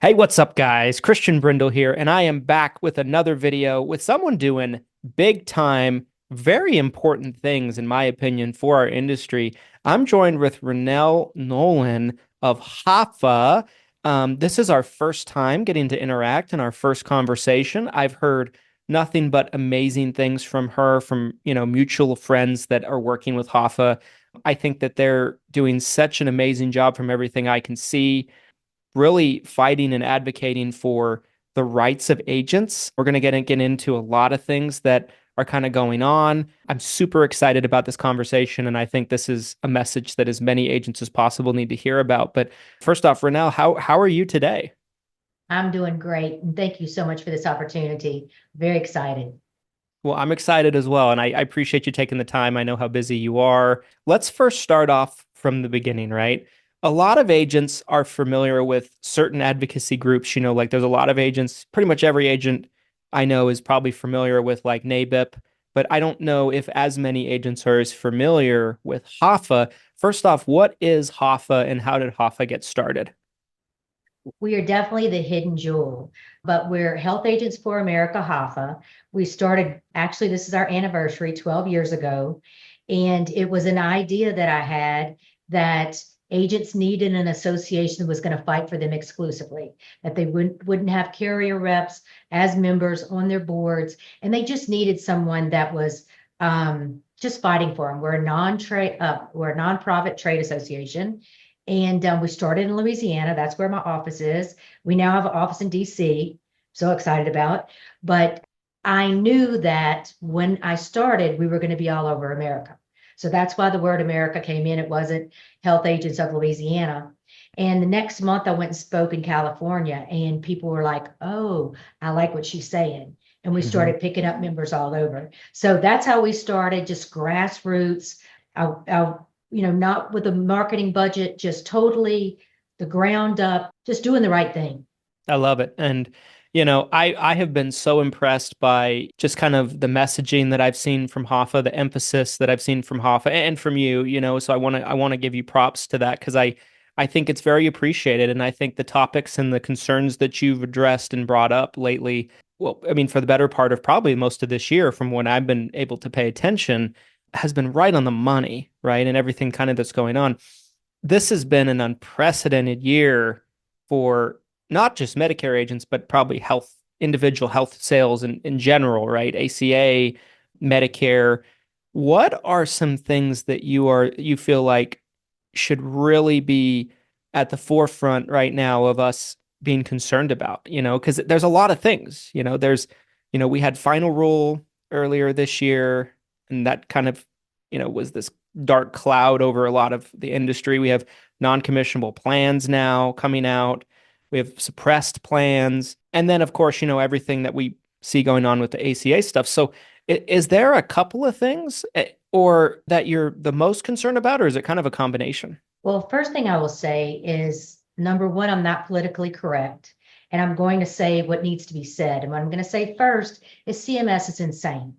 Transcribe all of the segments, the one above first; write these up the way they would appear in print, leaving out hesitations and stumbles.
Hey, what's up, guys? Christian Brindle here, and I am back with another video with someone doing big time, very important things, in my opinion, for our industry. I'm joined with Renelle Nolan of HAFA. This is our first time getting to interact in our first conversation. I've heard nothing but amazing things from her, from mutual friends that are working with HAFA. I think that they're doing such an amazing job from everything I can see, really fighting and advocating for the rights of agents. We're going to get into a lot of things that are kind of going on. I'm super excited about this conversation, and I think this is a message that as many agents as possible need to hear about. But first off, Renelle, how are you today? I'm doing great. And thank you so much for this opportunity. Very excited. Well, I'm excited as well, and I appreciate you taking the time. I know how busy you are. Let's first start off from the beginning, right? A lot of agents are familiar with certain advocacy groups. Like there's a lot of agents, pretty much every agent I know is probably familiar with like NABIP, but I don't know if as many agents are as familiar with HAFA. First off, what is HAFA and how did HAFA get started? We are definitely the hidden jewel, but we're Health Agents for America, HAFA. We started, actually, this is our anniversary 12 years ago. And it was an idea that I had that agents needed an association that was going to fight for them exclusively, that they wouldn't have carrier reps as members on their boards. And they just needed someone that was just fighting for them. We're a nonprofit trade association. And we started in Louisiana. That's where my office is. We now have an office in DC. So excited about. But I knew that when I started, we were going to be all over America. So that's why the word America came in. It wasn't Health Agents of Louisiana. And the next month, I went and spoke in California, and people were like, "Oh, I like what she's saying." And we Mhm. started picking up members all over. So that's how we started, just grassroots. I not with a marketing budget, just totally the ground up, just doing the right thing. I love it. And, I have been so impressed by just kind of the messaging that I've seen from Hoffa, the emphasis that I've seen from Hoffa and from you, so I want to give you props to that because I think it's very appreciated. And I think the topics and the concerns that you've addressed and brought up lately, well, I mean, for the better part of probably most of this year, from when I've been able to pay attention, has been right on the money, right? And everything kind of that's going on. This has been an unprecedented year for not just Medicare agents, but probably individual health sales in general, right? ACA, Medicare. What are some things that you feel like should really be at the forefront right now of us being concerned about? Because there's a lot of things. We had final rule earlier this year, and that kind of, was this dark cloud over a lot of the industry. We have non-commissionable plans now coming out. We have suppressed plans. And then, of course, everything that we see going on with the ACA stuff. So is there a couple of things or that you're the most concerned about, or is it kind of a combination? Well, first thing I will say is number one, I'm not politically correct. And I'm going to say what needs to be said. And what I'm going to say first is CMS is insane.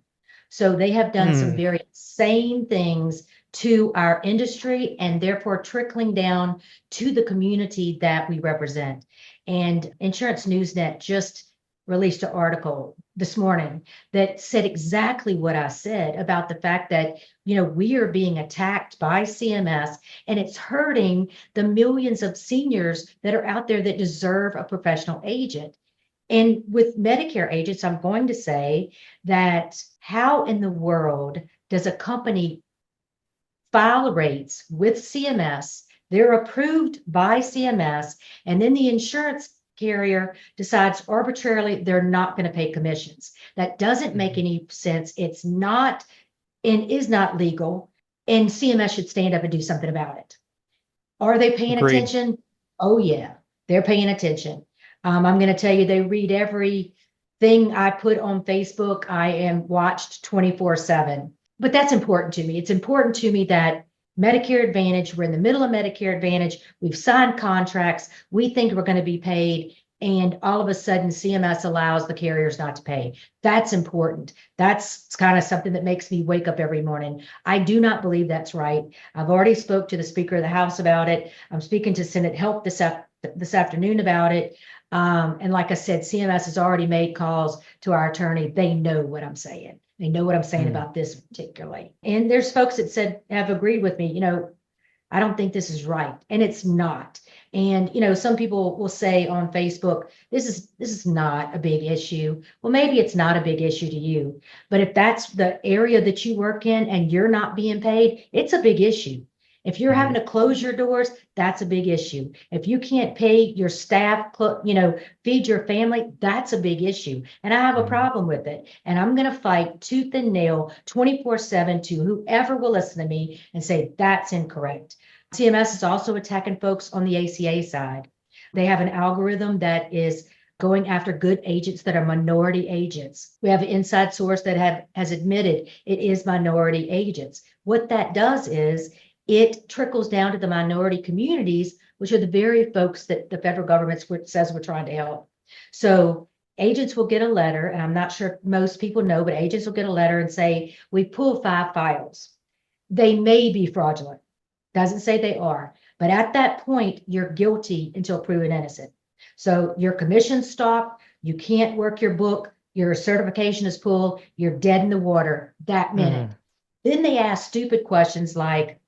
So they have done some Hmm. very insane things to our industry and therefore trickling down to the community that we represent. And Insurance Newsnet just released an article this morning that said exactly what I said about the fact that, we are being attacked by CMS and it's hurting the millions of seniors that are out there that deserve a professional agent. And with Medicare agents, I'm going to say that how in the world does a company file rates with CMS? They're approved by CMS, and then the insurance carrier decides arbitrarily they're not going to pay commissions. That doesn't make any sense. It's not and is not legal, and CMS should stand up and do something about it. Are they paying Agreed. attention? Oh, yeah, they're paying attention. I'm going to tell you, they read everything I put on Facebook. I am watched 24/7. But that's important to me. It's important to me that Medicare Advantage, we're in the middle of Medicare Advantage. We've signed contracts. We think we're going to be paid. And all of a sudden, CMS allows the carriers not to pay. That's important. That's kind of something that makes me wake up every morning. I do not believe that's right. I've already spoke to the Speaker of the House about it. I'm speaking to Senate Help this afternoon about it. And like I said, CMS has already made calls to our attorney. They know what I'm saying. They know what I'm saying about this particularly. And there's folks that have agreed with me, I don't think this is right. And it's not. And, some people will say on Facebook, this is not a big issue. Well, maybe it's not a big issue to you, but if that's the area that you work in and you're not being paid, it's a big issue. If you're having to close your doors, that's a big issue. If you can't pay your staff, feed your family, that's a big issue. And I have a problem with it. And I'm going to fight tooth and nail 24/7 to whoever will listen to me and say that's incorrect. CMS is also attacking folks on the ACA side. They have an algorithm that is going after good agents that are minority agents. We have an inside source that has admitted it is minority agents. What that does is it trickles down to the minority communities, which are the very folks that the federal government says we're trying to help. So agents will get a letter, and I'm not sure most people know, but agents will get a letter and say, we pulled 5 files. They may be fraudulent. Doesn't say they are. But at that point, you're guilty until proven innocent. So your commission's stopped. You can't work your book. Your certification is pulled. You're dead in the water that minute. Then they ask stupid questions like,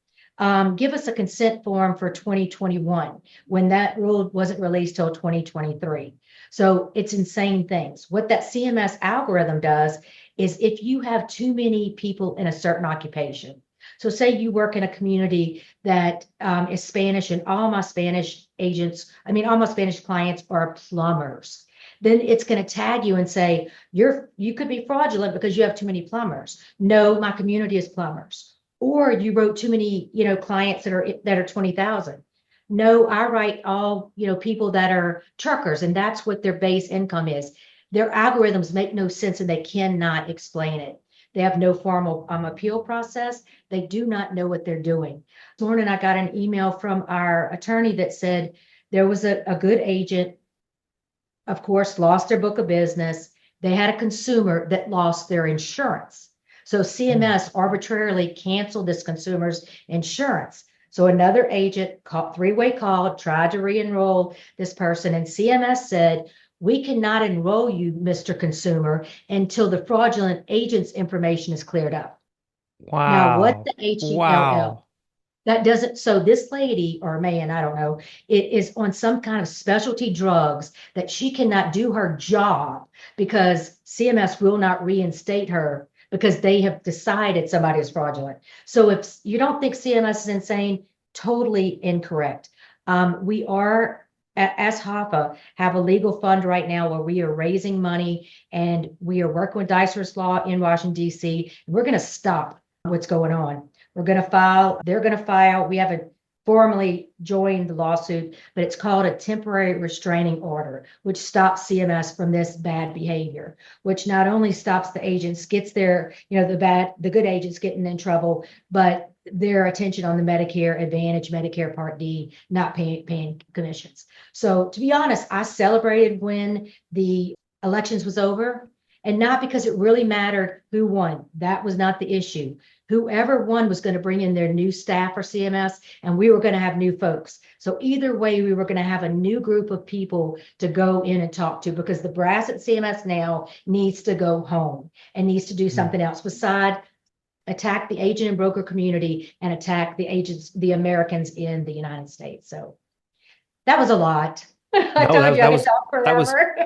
give us a consent form for 2021 when that rule wasn't released till 2023. So it's insane things. What that CMS algorithm does is if you have too many people in a certain occupation, so say you work in a community that is Spanish and all my Spanish clients are plumbers, then it's going to tag you and say, you could be fraudulent because you have too many plumbers. No, my community is plumbers. Or you wrote too many, clients that are 20,000. No, I write all, people that are truckers, and that's what their base income is. Their algorithms make no sense and they cannot explain it. They have no formal appeal process. They do not know what they're doing. This morning, I got an email from our attorney that said there was a good agent, of course, lost their book of business. They had a consumer that lost their insurance. So CMS arbitrarily canceled this consumer's insurance. So another agent three-way called, tried to re-enroll this person, and CMS said, we cannot enroll you, Mr. Consumer, until the fraudulent agent's information is cleared up. Wow. Now, what the HELL, that doesn't, so this lady or man, I don't know, it is on some kind of specialty drugs that she cannot do her job because CMS will not reinstate her because they have decided somebody is fraudulent. So if you don't think CMS is insane, totally incorrect. We are, as HAFA, have a legal fund right now where we are raising money and we are working with Dysers Law in Washington, D.C. We're going to stop what's going on. We're going to file, they're going to file, we haven't formally joined the lawsuit, but it's called a temporary restraining order, which stops CMS from this bad behavior, which not only stops the agents, gets their, the good agents getting in trouble, but their attention on the Medicare Advantage, Medicare Part D, not paying commissions. So to be honest, I celebrated when the elections was over, and not because it really mattered who won. That was not the issue. Whoever won was going to bring in their new staff for CMS, and we were going to have new folks. So either way, we were going to have a new group of people to go in and talk to, because the brass at CMS now needs to go home and needs to do something else beside attack the agent and broker community and attack the agents, the Americans in the United States. So that was a lot. I told you I could talk forever.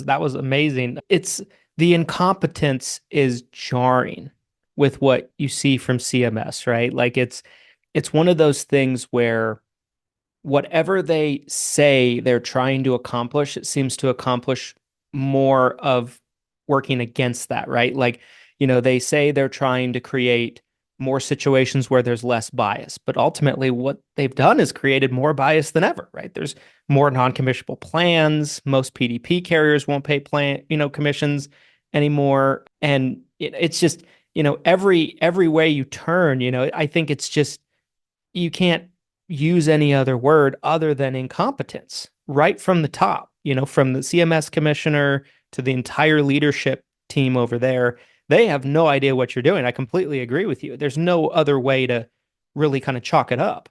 That was amazing. It's the incompetence is jarring with what you see from CMS, right? Like it's one of those things where whatever they say they're trying to accomplish, it seems to accomplish more of working against that, right? Like, they say they're trying to create more situations where there's less bias, but ultimately what they've done is created more bias than ever, right? There's more non-commissionable plans. Most PDP carriers won't pay commissions anymore. And it's just, every way you turn, I think it's just, you can't use any other word other than incompetence right from the top, from the CMS commissioner to the entire leadership team over there. They have no idea what you're doing. I completely agree with you. There's no other way to really kind of chalk it up.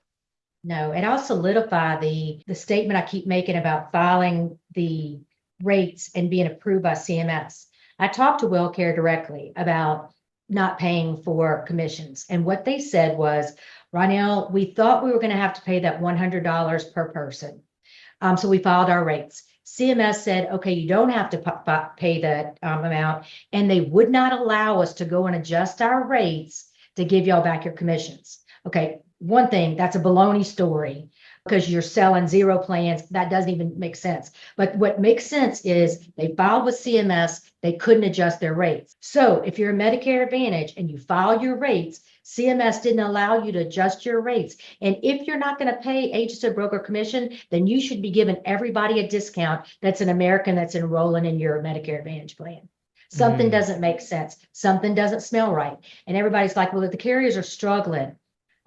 No, and I'll solidify the statement I keep making about filing the rates and being approved by CMS. I talked to WellCare directly about not paying for commissions. And what they said was, Ronell, we thought we were going to have to pay that $100 per person. So we filed our rates. CMS said, okay, you don't have to pay that amount. And they would not allow us to go and adjust our rates to give y'all back your commissions. Okay, one thing, that's a baloney story because you're selling zero plans. That doesn't even make sense. But what makes sense is they filed with CMS, they couldn't adjust their rates. So if you're a Medicare Advantage and you file your rates, CMS didn't allow you to adjust your rates. And if you're not going to pay agents or broker commission, then you should be giving everybody a discount that's an American that's enrolling in your Medicare Advantage plan. Something doesn't make sense. Something doesn't smell right. And everybody's like, well, the carriers are struggling.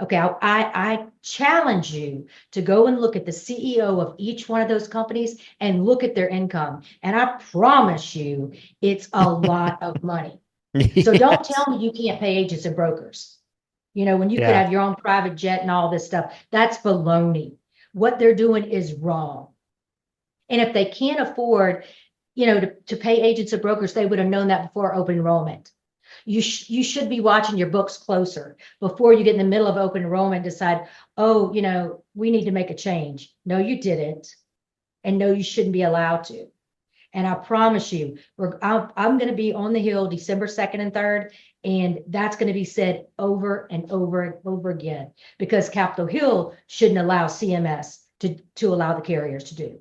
Okay, I challenge you to go and look at the CEO of each one of those companies and look at their income. And I promise you, it's a lot of money. So don't tell me you can't pay agents and brokers. When you could have your own private jet and all this stuff, that's baloney. What they're doing is wrong. And if they can't afford, to pay agents and brokers, they would have known that before open enrollment. You should be watching your books closer before you get in the middle of open enrollment and decide, oh, we need to make a change. No, you didn't. And no, you shouldn't be allowed to. And I promise you, I'm going to be on the Hill December 2nd and 3rd, and that's going to be said over and over and over again, because Capitol Hill shouldn't allow CMS to allow the carriers to do.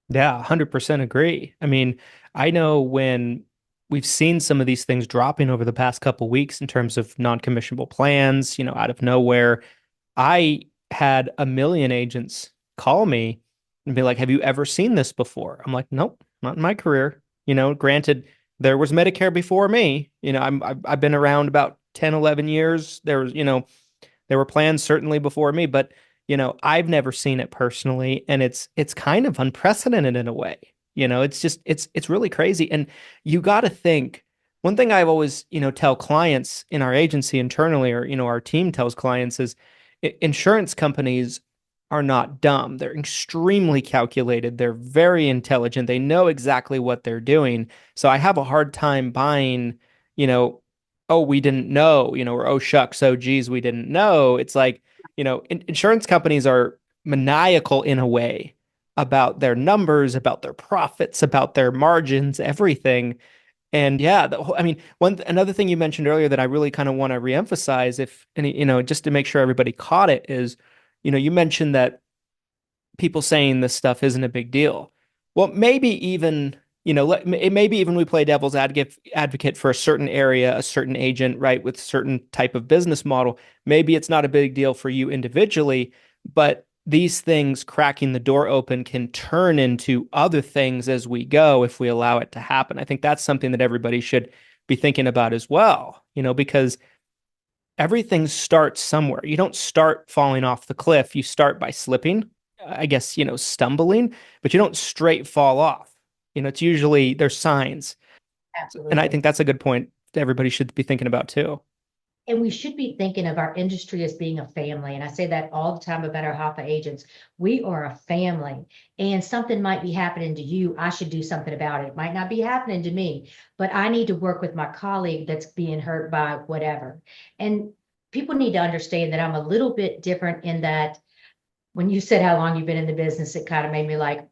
Yeah, 100% agree. I mean, I know when we've seen some of these things dropping over the past couple weeks in terms of non-commissionable plans, out of nowhere, I had a million agents call me and be like, have you ever seen this before? I'm like, nope, not in my career. Granted, there was Medicare before me. I've been around about 10, 11 years. There was, there were plans certainly before me, but I've never seen it personally, and it's kind of unprecedented in a way. It's really crazy. And you got to think, one thing I've always, tell clients in our agency internally, or, our team tells clients, is insurance companies are not dumb. They're extremely calculated. They're very intelligent. They know exactly what they're doing. So I have a hard time buying, oh, we didn't know, or oh, shucks, oh, geez, we didn't know. It's like, insurance companies are maniacal in a way about their numbers, about their profits, about their margins, everything. And yeah, another thing you mentioned earlier that I really kind of want to reemphasize, just to make sure everybody caught it, is, you mentioned that people saying this stuff isn't a big deal. Well, maybe even, maybe even we play devil's advocate for a certain area, a certain agent, right, with certain type of business model. Maybe it's not a big deal for you individually, but these things cracking the door open can turn into other things as we go if we allow it to happen. I think that's something that everybody should be thinking about as well, because everything starts somewhere. You don't start falling off the cliff. You start by slipping, I guess, stumbling, but you don't straight fall off. It's usually there's signs. Absolutely. And I think that's a good point that everybody should be thinking about too. And we should be thinking of our industry as being a family. And I say that all the time about our HAFA agents. We are a family, and something might be happening to you. I should do something about it. It might not be happening to me, but I need to work with my colleague that's being hurt by whatever. And people need to understand that I'm a little bit different in that when you said how long you've been in the business, it kind of made me like,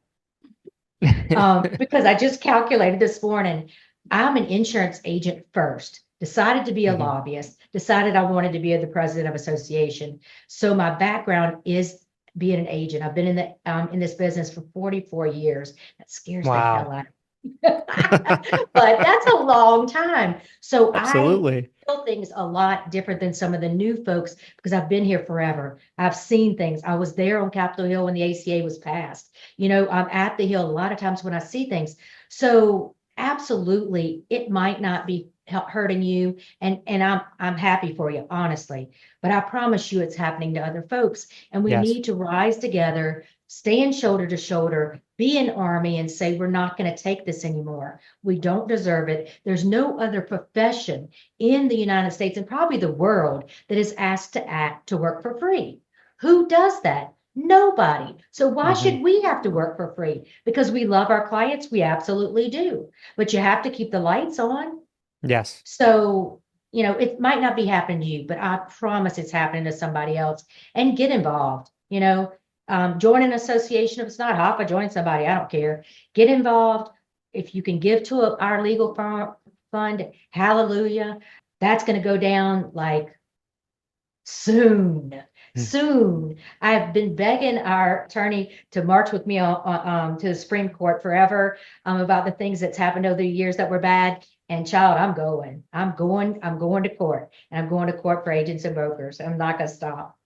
because I just calculated this morning, I'm an insurance agent first. Decided to be a lobbyist, decided I wanted to be the president of association. So my background is being an agent. I've been in this business for 44 years. That scares the hell out of me. But that's a long time. So Absolutely. I feel things a lot different than some of the new folks because I've been here forever. I've seen things. I was there on Capitol Hill when the ACA was passed. I'm at the Hill a lot of times when I see things. So absolutely, it might not be hurting you, and I'm happy for you, honestly, but I promise you it's happening to other folks, and we need to rise together, stand shoulder to shoulder, be an army, and say we're not going to take this anymore. We don't deserve it. There's no other profession in the United States and probably the world that is asked to work for free. Who does that? Nobody. So why Hmm. should we have to work for free? Because we love our clients? We absolutely do. But you have to keep the lights on. Yes. So, it might not be happening to you, but I promise it's happening to somebody else. And get involved. Join an association. If it's not HAFA, join somebody. I don't care. Get involved. If you can give to our legal fund, hallelujah. That's going to go down like soon. Soon. I've been begging our attorney to march with me to the Supreme Court forever about the things that's happened over the years that were bad. And child, I'm going to court, and I'm going to court for agents and brokers. I'm not going to stop.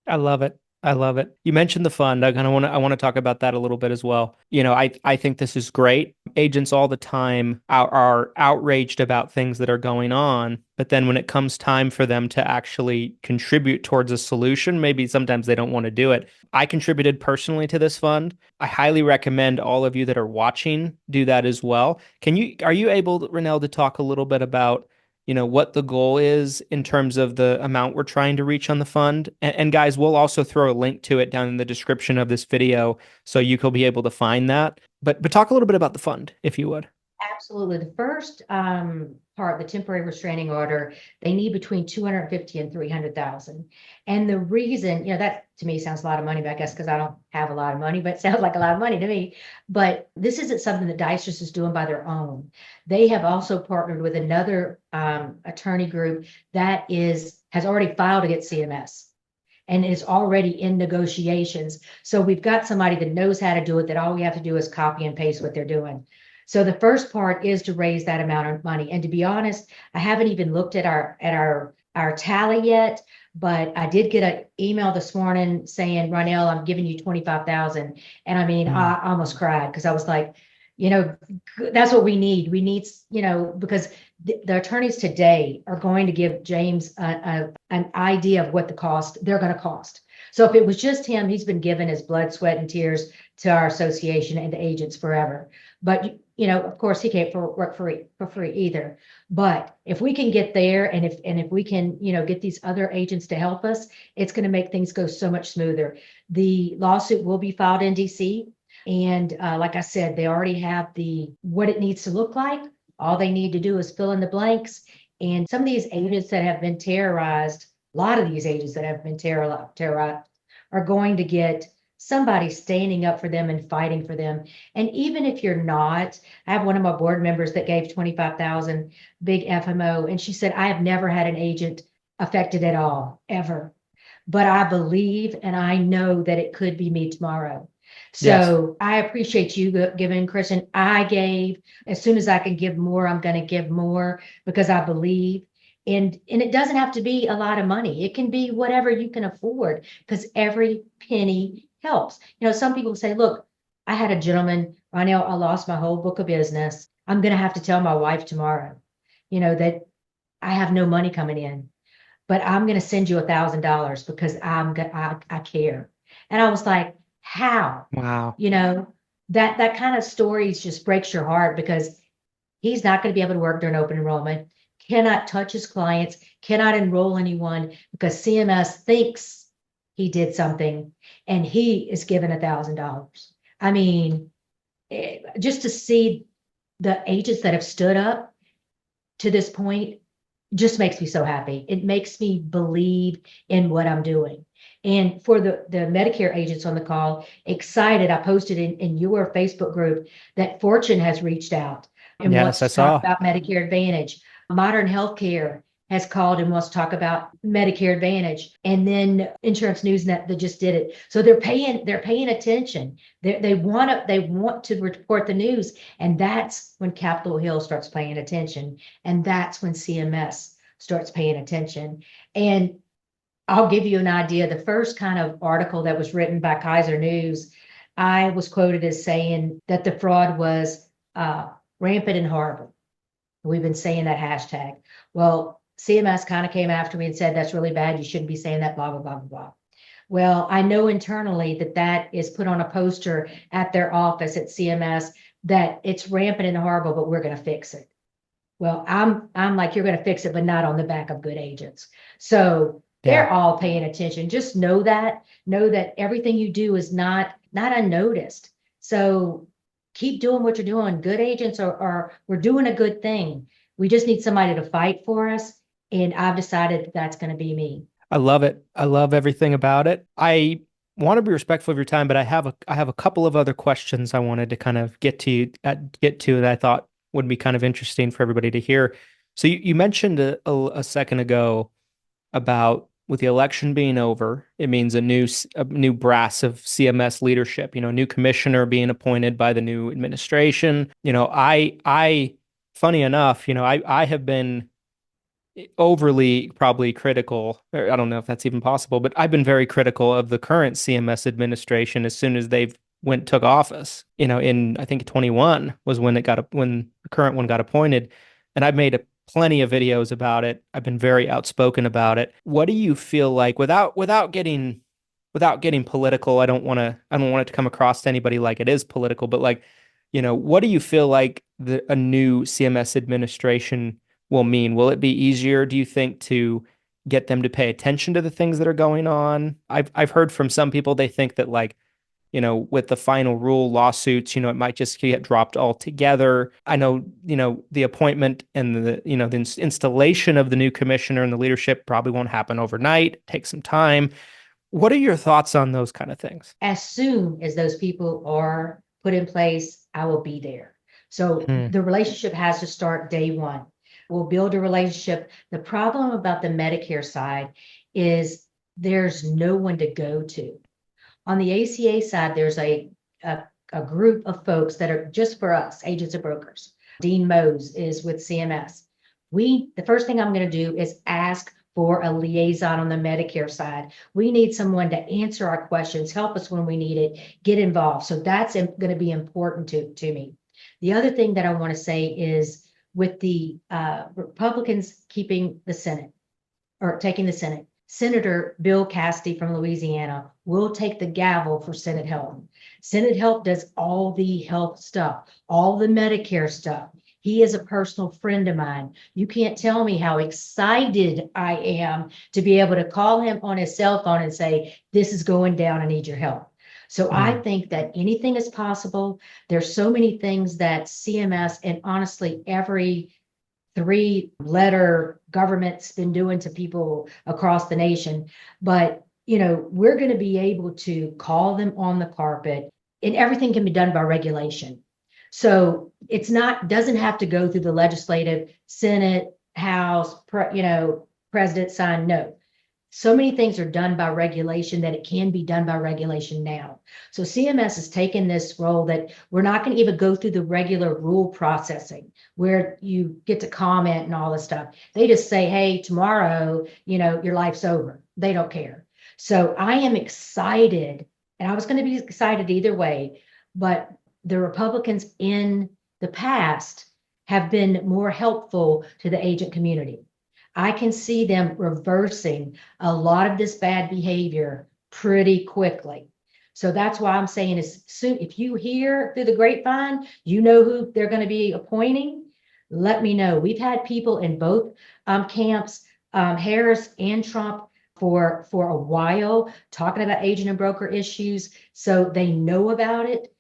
I love it. I love it. You mentioned the fund. I want to talk about that a little bit as well. I think this is great. Agents all the time are outraged about things that are going on, but then when it comes time for them to actually contribute towards a solution, maybe sometimes they don't want to do it. I contributed personally to this fund. I highly recommend all of you that are watching do that as well. Are you able, Renelle, to talk a little bit about what the goal is in terms of the amount we're trying to reach on the fund? And guys, we'll also throw a link to it down in the description of this video so you can be able to find that. But talk a little bit about the fund, if you would. Absolutely. The first part, the temporary restraining order, they need between 250 and 300,000. And the reason, that to me sounds a lot of money, but I guess because I don't have a lot of money, but it sounds like a lot of money to me. But this isn't something that Dice is doing by their own. They have also partnered with another attorney group that has already filed against CMS and is already in negotiations. So we've got somebody that knows how to do it, that all we have to do is copy and paste what they're doing. So the first part is to raise that amount of money. And to be honest, I haven't even looked at our tally yet, but I did get an email this morning saying, Ronell, I'm giving you 25,000. And I mean, I almost cried because I was like, that's what we need. We need, because the attorneys today are going to give James an idea of what they're going to cost. So if it was just him, he's been given his blood, sweat, and tears to our association and to agents forever. But of course, he can't work for free either. But if we can get there, and if we can, get these other agents to help us, it's going to make things go so much smoother. The lawsuit will be filed in DC, and like I said, they already have what it needs to look like. All they need to do is fill in the blanks. And some of these agents that have been terrorized, a lot of these agents that have been terrorized are going to get somebody standing up for them and fighting for them. And even if you're not, I have one of my board members that gave 25,000, big FMO, and she said, I have never had an agent affected at all, ever. But I believe and I know that it could be me tomorrow. So yes. I appreciate you giving, Christian. I gave. As soon as I can give more, I'm going to give more because I believe. And it doesn't have to be a lot of money. It can be whatever you can afford because every penny helps. Some people say, look, I had a gentleman, Ronell, I lost my whole book of business. I'm going to have to tell my wife tomorrow, that I have no money coming in, but I'm going to send you $1,000 because I care. And I was like, how? Wow. That kind of stories just breaks your heart because he's not going to be able to work during open enrollment, cannot touch his clients, cannot enroll anyone because CMS thinks he did something and he is given $1,000. I mean, just to see the agents that have stood up to this point just makes me so happy. It makes me believe in what I'm doing. And for the Medicare agents on the call, excited, I posted in your Facebook group that Fortune has reached out and wants to talk about Medicare Advantage. Modern Healthcare has called and wants to talk about Medicare Advantage. And then Insurance Newsnet that just did it. So they're paying attention. They want to report the news. And that's when Capitol Hill starts paying attention. And that's when CMS starts paying attention. And I'll give you an idea. The first kind of article that was written by Kaiser News, I was quoted as saying that the fraud was rampant and horrible. We've been saying that hashtag. Well, CMS kind of came after me and said, that's really bad. You shouldn't be saying that, blah, blah, blah, blah, blah. Well, I know internally that is put on a poster at their office at CMS that it's rampant and horrible, but we're going to fix it. Well, I'm like, you're going to fix it, but not on the back of good agents. So Yeah. They're all paying attention. Just know that everything you do is not unnoticed. So keep doing what you're doing. Good agents are we're doing a good thing. We just need somebody to fight for us. And I've decided that's going to be me. I love it. I love everything about it. I want to be respectful of your time, but I have a couple of other questions I wanted to kind of get to that I thought would be kind of interesting for everybody to hear. So you mentioned a second ago about with the election being over, it means a new brass of CMS leadership, a new commissioner being appointed by the new administration. I funny enough, I have been overly probably critical, or I don't know if that's even possible, but I've been very critical of the current CMS administration as soon as they've took office. In I think 21 was when when the current one got appointed, and I've made plenty of videos about it. I've been very outspoken about it. What do you feel like without getting political? I don't want it to come across to anybody like it is political, but like, what do you feel like a new CMS administration will mean? Will it be easier, do you think, to get them to pay attention to the things that are going on? I've heard from some people they think that like, with the final rule lawsuits, it might just get dropped altogether. I know, the appointment and the installation of the new commissioner and the leadership probably won't happen overnight. Take some time. What are your thoughts on those kind of things? As soon as those people are put in place, I will be there. So Hmm. the relationship has to start day one. We'll build a relationship. The problem about the Medicare side is there's no one to go to. On the ACA side, there's a group of folks that are just for us, agents and brokers. Dean Mose is with CMS. The first thing I'm going to do is ask for a liaison on the Medicare side. We need someone to answer our questions, help us when we need it, get involved. So that's going to be important to me. The other thing that I want to say is with the Republicans keeping the Senate or taking the Senate, Senator Bill Cassidy from Louisiana will take the gavel for Senate Health. Senate Health does all the health stuff, all the Medicare stuff. He is a personal friend of mine. You can't tell me how excited I am to be able to call him on his cell phone and say, this is going down, I need your help. So I think that anything is possible. There's so many things that CMS and honestly every three-letter government's been doing to people across the nation. But, we're going to be able to call them on the carpet, and everything can be done by regulation. So doesn't have to go through the legislative, Senate, House, president sign. No. So many things are done by regulation that it can be done by regulation now. So CMS has taken this role that we're not going to even go through the regular rule processing where you get to comment and all this stuff. They just say, hey, tomorrow, your life's over. They don't care. So I am excited, and I was going to be excited either way, but the Republicans in the past have been more helpful to the agent community. I can see them reversing a lot of this bad behavior pretty quickly. So that's why I'm saying is soon, if you hear through the grapevine, who they're going to be appointing, let me know. We've had people in both camps, Harris and Trump, for a while talking about agent and broker issues. So they know about it.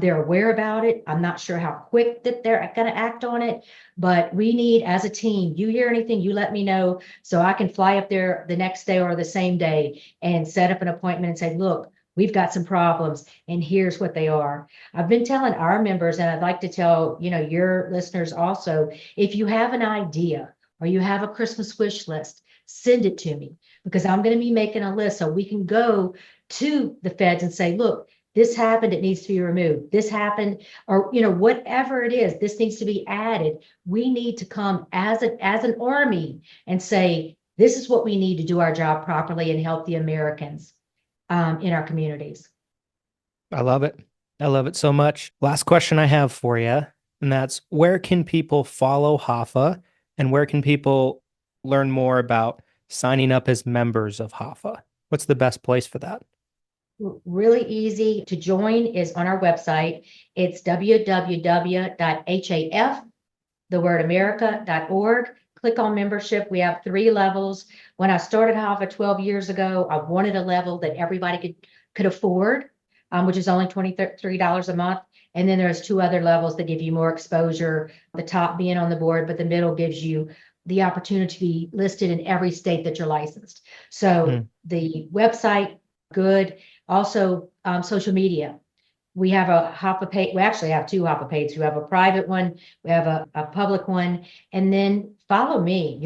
They're aware about it. I'm not sure how quick that they're going to act on it, but we need, as a team, you hear anything, you let me know so I can fly up there the next day or the same day and set up an appointment and say, look, we've got some problems and here's what they are. I've been telling our members, and I'd like to tell, your listeners also, if you have an idea or you have a Christmas wish list, send it to me because I'm going to be making a list so we can go to the feds and say, look, this happened, it needs to be removed. This happened, or whatever it is, this needs to be added. We need to come as an army and say, this is what we need to do our job properly and help the Americans in our communities. I love it. I love it so much. Last question I have for you, and that's where can people follow HAFA and where can people learn more about signing up as members of HAFA? What's the best place for that? Really easy to join is on our website. It's www.haf, the word America.org. click on membership. We have 3 levels. When I started HAFA 12 years ago, I wanted a level that everybody could afford, which is only $23 a month. And then there's 2 other levels that give you more exposure, the top being on the board, but the middle gives you the opportunity to be listed in every state that you're licensed. So the website, good. Also, social media. We have a HAFA page. We actually have 2 HAFA pages. We have a private one. We have a public one. And then follow me.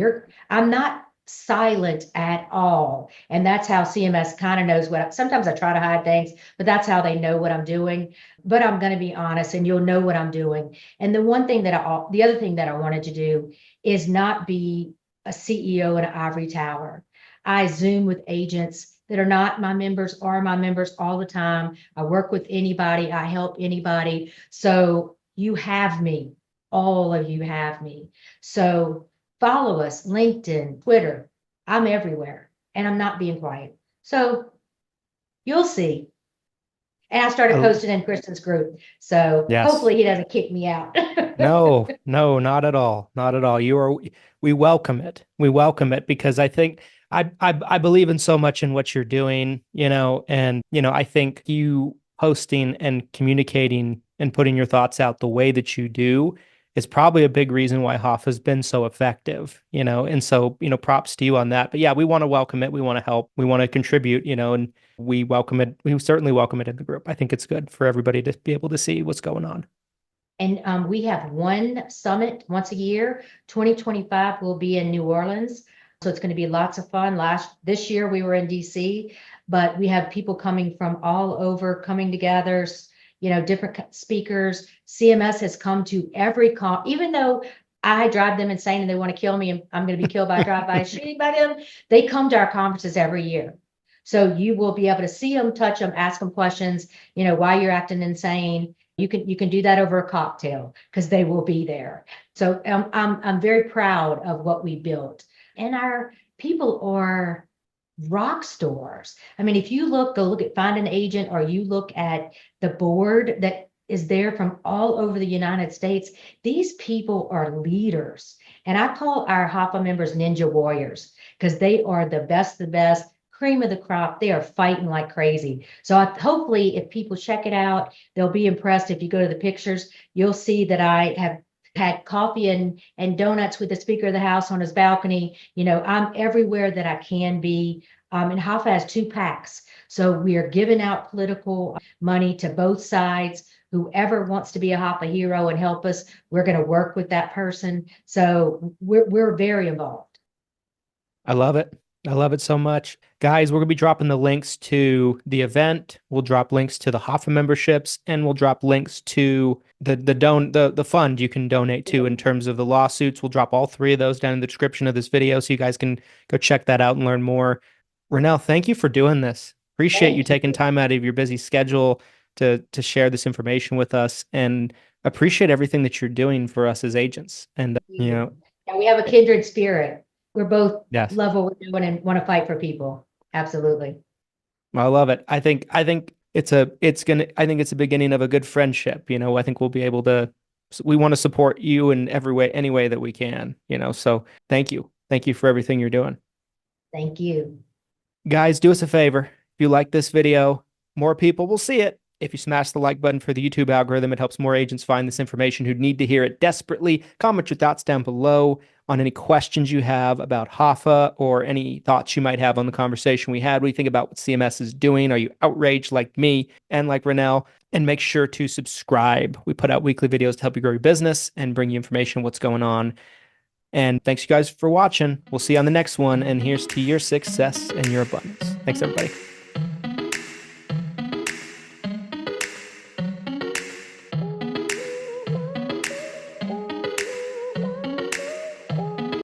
I'm not silent at all. And that's how CMS kind of knows sometimes I try to hide things, but that's how they know what I'm doing. But I'm going to be honest, and you'll know what I'm doing. And the other thing that I wanted to do is not be a CEO in an ivory tower. I Zoom with agents that are not my members or my members all the time. I work with anybody. I help anybody. So you have me. All of you have me. So follow us, LinkedIn, Twitter. I'm everywhere, and I'm not being quiet. So you'll see. And I started posting in Christian's group. So hopefully he doesn't kick me out. No, not at all. Not at all. We welcome it. We welcome it because I think I believe in so much in what you're doing, and, I think you posting and communicating and putting your thoughts out the way that you do is probably a big reason why HAFA has been so effective, and so, props to you on that. But yeah, we want to welcome it. We want to help. We want to contribute, and we welcome it. We certainly welcome it in the group. I think it's good for everybody to be able to see what's going on. And we have one summit once a year. 2025 will be in New Orleans. So it's going to be lots of fun. This year we were in DC, but we have people coming from all over coming together, different speakers. CMS has come to every even though I drive them insane and they want to kill me and I'm going to be killed by a drive-by shooting by them, they come to our conferences every year. So you will be able to see them, touch them, ask them questions, why you're acting insane. You can do that over a cocktail because they will be there. So I'm very proud of what we built. And our people are rock stars. I mean, if you go look at Find an Agent, or you look at the board that is there from all over the United States, these people are leaders. And I call our HAFA members Ninja Warriors because they are the best, cream of the crop. They are fighting like crazy. So hopefully if people check it out, they'll be impressed. If you go to the pictures, you'll see that I have had coffee and donuts with the Speaker of the House on his balcony. I'm everywhere that I can be. And HAFA has 2 PACs. So we are giving out political money to both sides. Whoever wants to be a HAFA hero and help us, we're going to work with that person. So we're very involved. I love it. I love it so much. Guys, we're going to be dropping the links to the event. We'll drop links to the HAFA memberships, and we'll drop links to the fund you can donate to in terms of the lawsuits. We'll drop all 3 of those down in the description of this video so you guys can go check that out and learn more. Renelle, thank you for doing this. Appreciate you taking time out of your busy schedule to share this information with us, and appreciate everything that you're doing for us as agents. And, Yeah, we have a kindred spirit. We're both love what we're doing and want to fight for people. Absolutely. I love it. I think it's a beginning of a good friendship. I think we'll be able to, we want to support you in any way that we can, so thank you. Thank you for everything you're doing. Thank you. Guys, do us a favor. If you like this video, more people will see it. If you smash the like button for the YouTube algorithm, it helps more agents find this information who need to hear it desperately. Comment your thoughts down below on any questions you have about HAFA or any thoughts you might have on the conversation we had. What do you think about what CMS is doing? Are you outraged like me and like Renelle? And make sure to subscribe. We put out weekly videos to help you grow your business and bring you information on what's going on. And thanks you guys for watching. We'll see you on the next one. And here's to your success and your abundance. Thanks, everybody.